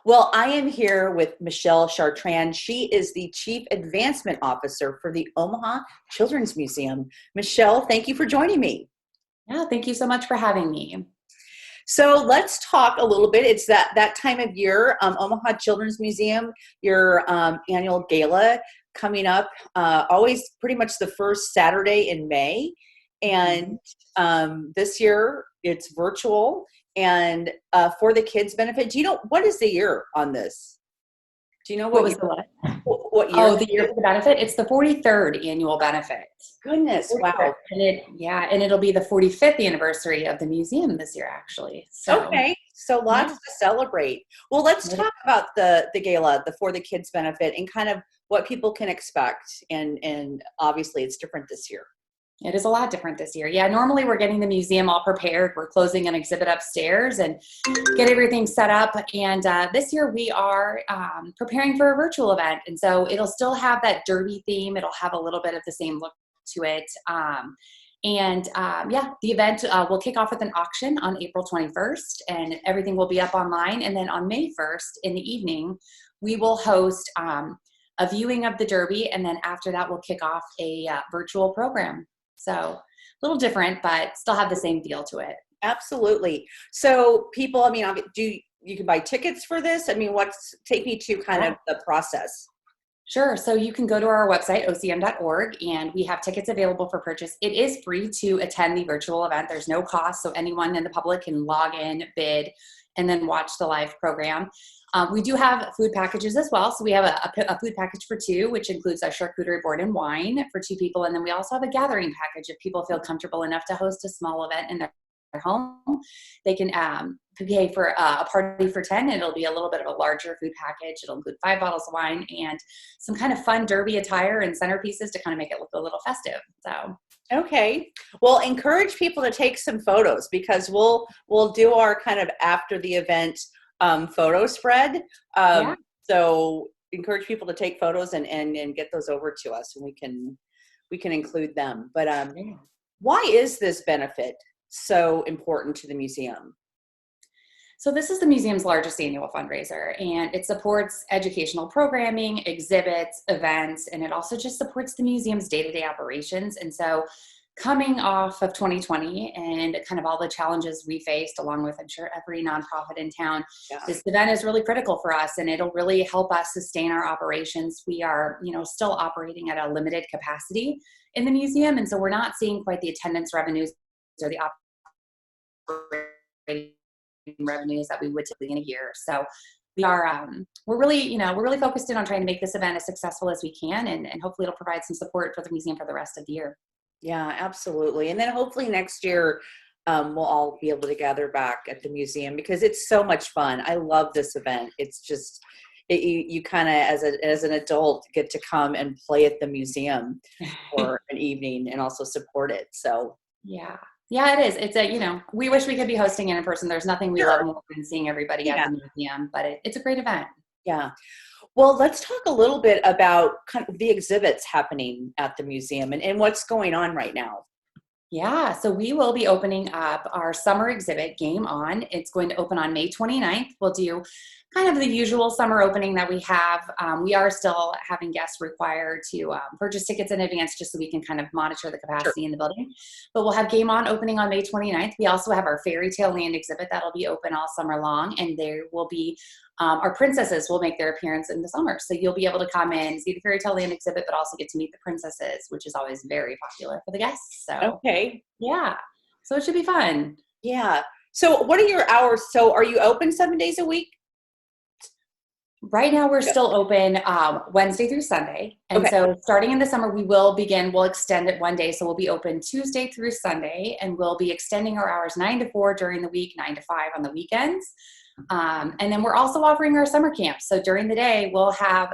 Well, I am here with Michelle Chartrand. She is the Chief Advancement Officer for the Omaha Children's Museum. Michelle, thank you for joining me. Yeah, thank you so much for having me. So let's talk a little bit. It's that time of year, Omaha Children's Museum, your annual gala coming up, always pretty much the first Saturday in May. Mhm. And this year it's virtual and for the kids' benefit. Do you know what is the year on this? Do you know What what was the what? what year Oh, this the year is? for the benefit? It's the 43rd annual benefit. Goodness, 43rd. wow. And it'll be the 45th anniversary of the museum this year, actually. So, Okay, so lots yeah. to celebrate. Well, let's talk about the gala, the For the Kids benefit, and kind of what people can expect. And obviously, it's different this year. It is a lot different this year. Yeah, normally we're getting the museum all prepared. We're closing an exhibit upstairs and get everything set up. And this year we are preparing for a virtual event. And so it'll still have that derby theme. It'll have a little bit of the same look to it. Yeah, the event will kick off with an auction on April 21st, and everything will be up online. And then on May 1st in the evening, we will host a viewing of the derby. And then after that, we'll kick off a virtual program. So a little different, but still have the same feel to it. Absolutely. So people, I mean, you can buy tickets for this? I mean, take me to kind of Yeah. the process. Sure. So you can go to our website, ocm.org, and we have tickets available for purchase. It is free to attend the virtual event. There's no cost, so anyone in the public can log in, bid, and then watch the live program. We do have food packages as well. So we have a food package for two, which includes a charcuterie board and wine for two people. And then we also have a gathering package if people feel comfortable enough to host a small event in their home. They can pay for a party for 10, and it'll be a little bit of a larger food package. It'll include 5 bottles of wine and some kind of fun derby attire and centerpieces to kind of make it look a little festive. So Okay. Well, encourage people to take some photos because we'll do our kind of after the event photo spread. yeah. So encourage people to take photos and get those over to us, and we can include them. But Yeah. why is this benefit so important to the museum? So this is the museum's largest annual fundraiser, and it supports educational programming, exhibits, events, and it also just supports the museum's day-to-day operations. And so coming off of 2020 and kind of all the challenges we faced, along with, I'm sure, every nonprofit in town, Yeah. this event is really critical for us, and it'll really help us sustain our operations. We are, still operating at a limited capacity in the museum, and so we're not seeing quite the attendance revenues or the operating revenues that we would typically in a year. So we're really focused in on trying to make this event as successful as we can, and hopefully it'll provide some support for the museum for the rest of the year. Yeah, absolutely. And then hopefully next year we'll all be able to gather back at the museum because it's so much fun. I love this event. It's just you kind of as an adult get to come and play at the museum for an evening and also support it. So Yeah. Yeah, it is. We wish we could be hosting it in person. There's nothing we love sure. more than seeing everybody at Yeah, the museum, but it's a great event. yeah. Well, let's talk a little bit about kind of the exhibits happening at the museum and what's going on right now. Yeah, so we will be opening up our summer exhibit, Game On. It's going to open on May 29th. We'll do kind of the usual summer opening that we have. We are still having guests required to purchase tickets in advance just so we can kind of monitor the Sure. capacity in the building. But we'll have Game On opening on May 29th. We also have our Fairy Tale Land exhibit that'll be open all summer long, and there will be our princesses will make their appearance in the summer. So you'll be able to come in, see the Fairy Tale Land exhibit, but also get to meet the princesses, which is always very popular for the guests. So Okay. yeah, so it should be fun. Yeah. So what are your hours? So are you open 7 days a week? Right now, we're Yep. still open Wednesday through Sunday. And Okay. so starting in the summer, we'll extend it one day. So we'll be open Tuesday through Sunday, and we'll be extending our hours 9 to 4 during the week, 9 to 5 on the weekends. And then we're also offering our summer camps. So during the day, we'll have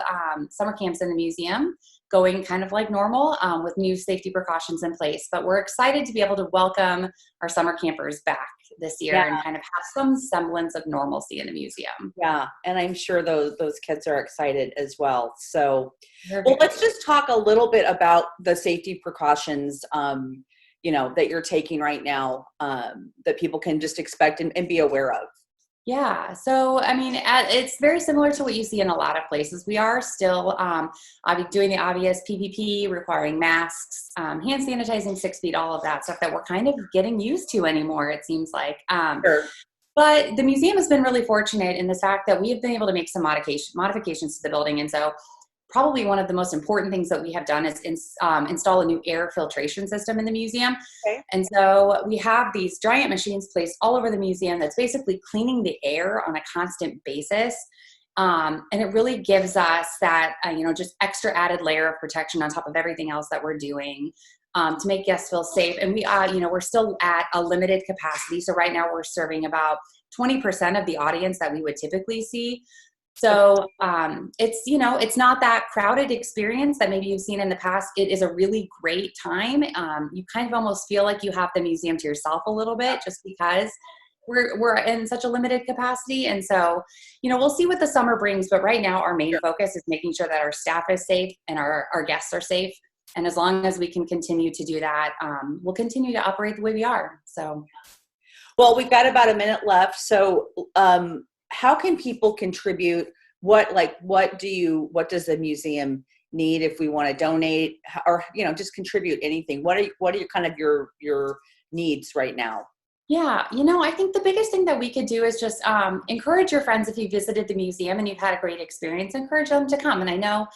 summer camps in the museum going kind of like normal with new safety precautions in place. But we're excited to be able to welcome our summer campers back this year Yeah. and kind of have some semblance of normalcy in the museum. Yeah. And I'm sure those kids are excited as well. So, They're well, very let's just talk a little bit about the safety precautions, that you're taking right now, that people can just expect and be aware of. Yeah. So, I mean, it's very similar to what you see in a lot of places. We are still doing the obvious PPP, requiring masks, hand sanitizing, 6 feet, all of that stuff that we're kind of getting used to anymore, it seems like. Sure. But the museum has been really fortunate in the fact that we have been able to make some modifications to the building. And so probably one of the most important things that we have done is install a new air filtration system in the museum. Okay. And so we have these giant machines placed all over the museum that's basically cleaning the air on a constant basis. And it really gives us that, just extra added layer of protection on top of everything else that we're doing, to make guests feel safe. And we're still at a limited capacity. So right now we're serving about 20% of the audience that we would typically see. So it's not that crowded experience that maybe you've seen in the past. It is a really great time. You kind of almost feel like you have the museum to yourself a little bit, just because we're in such a limited capacity. And so, we'll see what the summer brings. But right now, our main focus is making sure that our staff is safe and our guests are safe. And as long as we can continue to do that, we'll continue to operate the way we are. So, Well, we've got about a minute left. So, how can people contribute? What does the museum need if we want to donate, or just contribute anything? What are your kind of your needs right now? yeah, I think the biggest thing that we could do is just encourage your friends. If you visited the museum and you've had a great experience, encourage them to come. And I know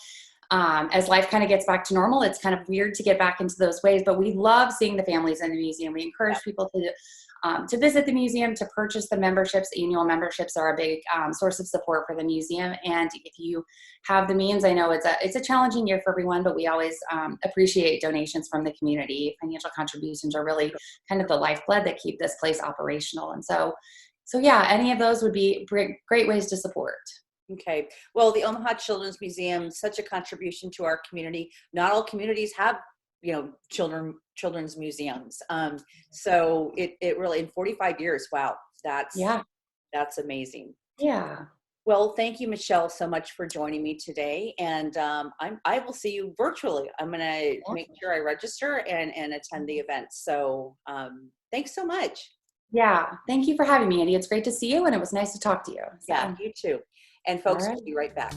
as life kind of gets back to normal, it's kind of weird to get back into those ways, but we love seeing the families in the museum. We encourage people to visit the museum, to purchase the memberships. Annual memberships are a big source of support for the museum. And if you have the means, I know it's a challenging year for everyone, but we always appreciate donations from the community. Financial contributions are really kind of the lifeblood that keep this place operational. And so yeah, any of those would be great ways to support. Okay. Well, the Omaha Children's Museum, such a contribution to our community. Not all communities have, children's museums. So it really, in 45 years, wow, that's amazing. Yeah. Well, thank you, Michelle, so much for joining me today. And I will see you virtually. I'm going to make sure I register and attend the event. So thanks so much. Yeah. Thank you for having me, Andy. It's great to see you. And it was nice to talk to you. So. Yeah, you too. And folks, All right. we'll be right back.